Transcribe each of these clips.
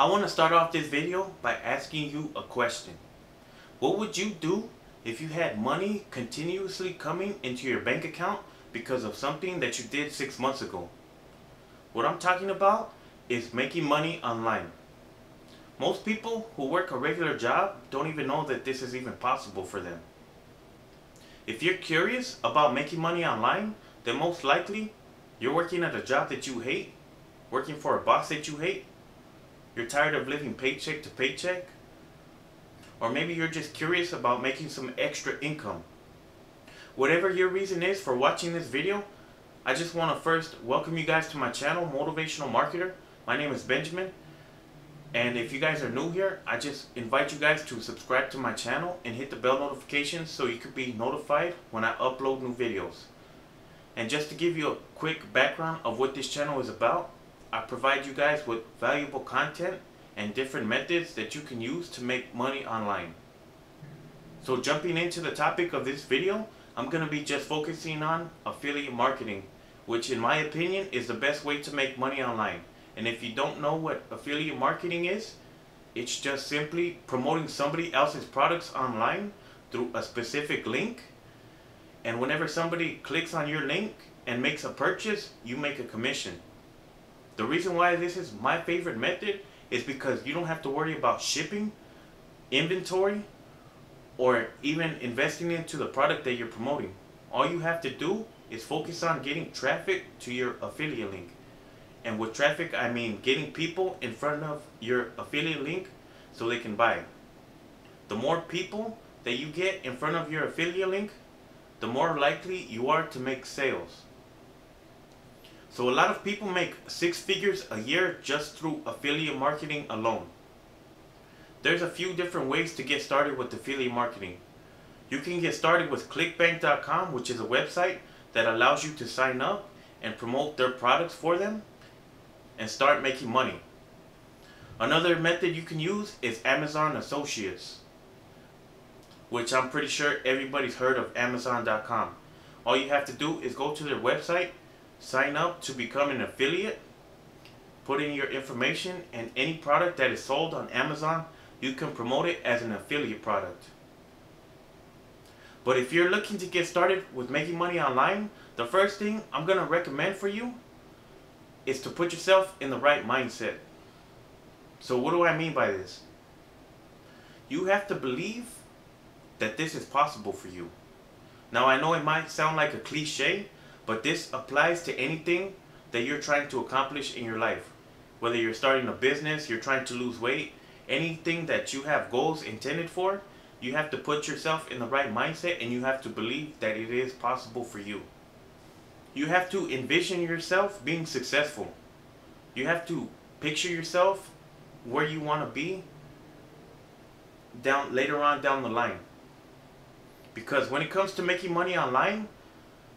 I want to start off this video by asking you a question. What would you do if you had money continuously coming into your bank account because of something that you did 6 months ago? What I'm talking about is making money online. Most people who work a regular job don't even know that this is even possible for them. If you're curious about making money online, then most likely you're working at a job that you hate, working for a boss that you hate, you're tired of living paycheck to paycheck, or maybe you're just curious about making some extra income. Whatever your reason is for watching this video, I just want to first welcome you guys to my channel, Motivational Marketer. My name is Benjamin, and if you guys are new here, I just invite you guys to subscribe to my channel and hit the bell notification so you could be notified when I upload new videos. And just to give you a quick background of what this channel is about, I provide you guys with valuable content and different methods that you can use to make money online. So jumping into the topic of this video, I'm going to be just focusing on affiliate marketing, which in my opinion is the best way to make money online. And if you don't know what affiliate marketing is, it's just simply promoting somebody else's products online through a specific link. And whenever somebody clicks on your link and makes a purchase, you make a commission. The reason why this is my favorite method is because you don't have to worry about shipping, inventory, or even investing into the product that you're promoting. All you have to do is focus on getting traffic to your affiliate link. And with traffic, I mean getting people in front of your affiliate link so they can buy. The more people that you get in front of your affiliate link, the more likely you are to make sales. So a lot of people make 6 figures a year just through affiliate marketing alone. There's a few different ways to get started with affiliate marketing. You can get started with clickbank.com, which is a website that allows you to sign up and promote their products for them and start making money. Another method you can use is Amazon Associates, which I'm pretty sure everybody's heard of Amazon.com. All you have to do is go to their website, sign up to become an affiliate, put in your information, and any product that is sold on Amazon, you can promote it as an affiliate product. But if you're looking to get started with making money online, the first thing I'm going to recommend for you is to put yourself in the right mindset. So what do I mean by this? You have to believe that this is possible for you. Now I know it might sound like a cliche, but this applies to anything that you're trying to accomplish in your life. Whether you're starting a business, you're trying to lose weight, anything that you have goals intended for, you have to put yourself in the right mindset and you have to believe that it is possible for you. You have to envision yourself being successful. You have to picture yourself where you want to be later on down the line. Because when it comes to making money online,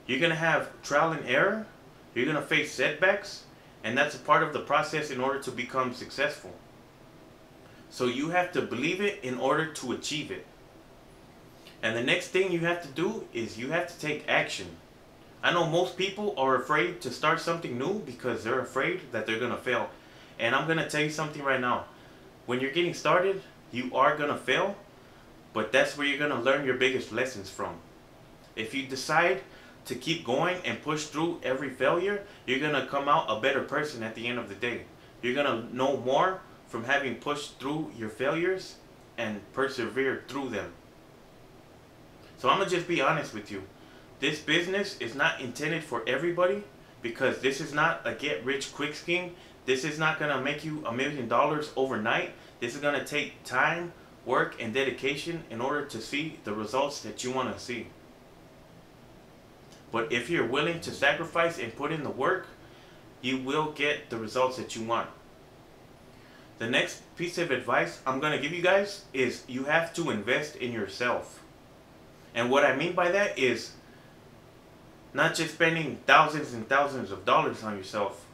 you're going to have trial and error, you're going to face setbacks, and that's a part of the process in order to become successful. So you have to believe it in order to achieve it. And the next thing you have to do is you have to take action. I know most people are afraid to start something new because they're afraid that they're going to fail. And I'm going to tell you something right now. When you're getting started, you are going to fail, but that's where you're going to learn your biggest lessons from. If you decide to keep going and push through every failure, you're going to come out a better person at the end of the day. You're going to know more from having pushed through your failures and persevered through them. So I'm going to just be honest with you. This business is not intended for everybody because this is not a get-rich-quick scheme. This is not going to make you $1 million overnight. This is going to take time, work, and dedication in order to see the results that you want to see. But if you're willing to sacrifice and put in the work, you will get the results that you want. The next piece of advice I'm going to give you guys is you have to invest in yourself. And what I mean by that is not just spending thousands and thousands of dollars on yourself,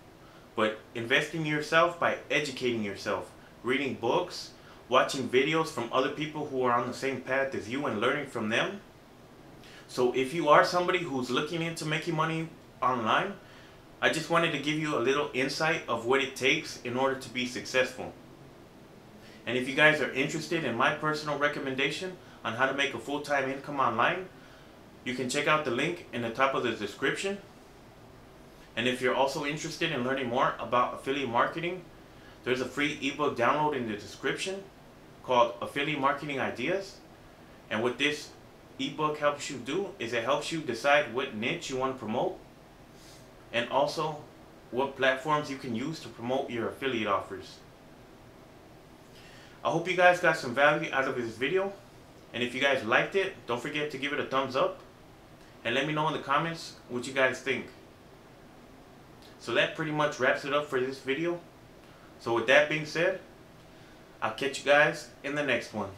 but investing in yourself by educating yourself, reading books, watching videos from other people who are on the same path as you and learning from them. So if you are somebody who's looking into making money online, I just wanted to give you a little insight of what it takes in order to be successful. And if you guys are interested in my personal recommendation on how to make a full-time income online, you can check out the link in the top of the description. And if you're also interested in learning more about affiliate marketing, there's a free ebook download in the description called Affiliate Marketing Ideas. And what this ebook helps you do is it helps you decide what niche you want to promote, and also what platforms you can use to promote your affiliate offers. I hope you guys got some value out of this video, and if you guys liked it, don't forget to give it a thumbs up and let me know in the comments what you guys think. So that pretty much wraps it up for this video. So with that being said, I'll catch you guys in the next one.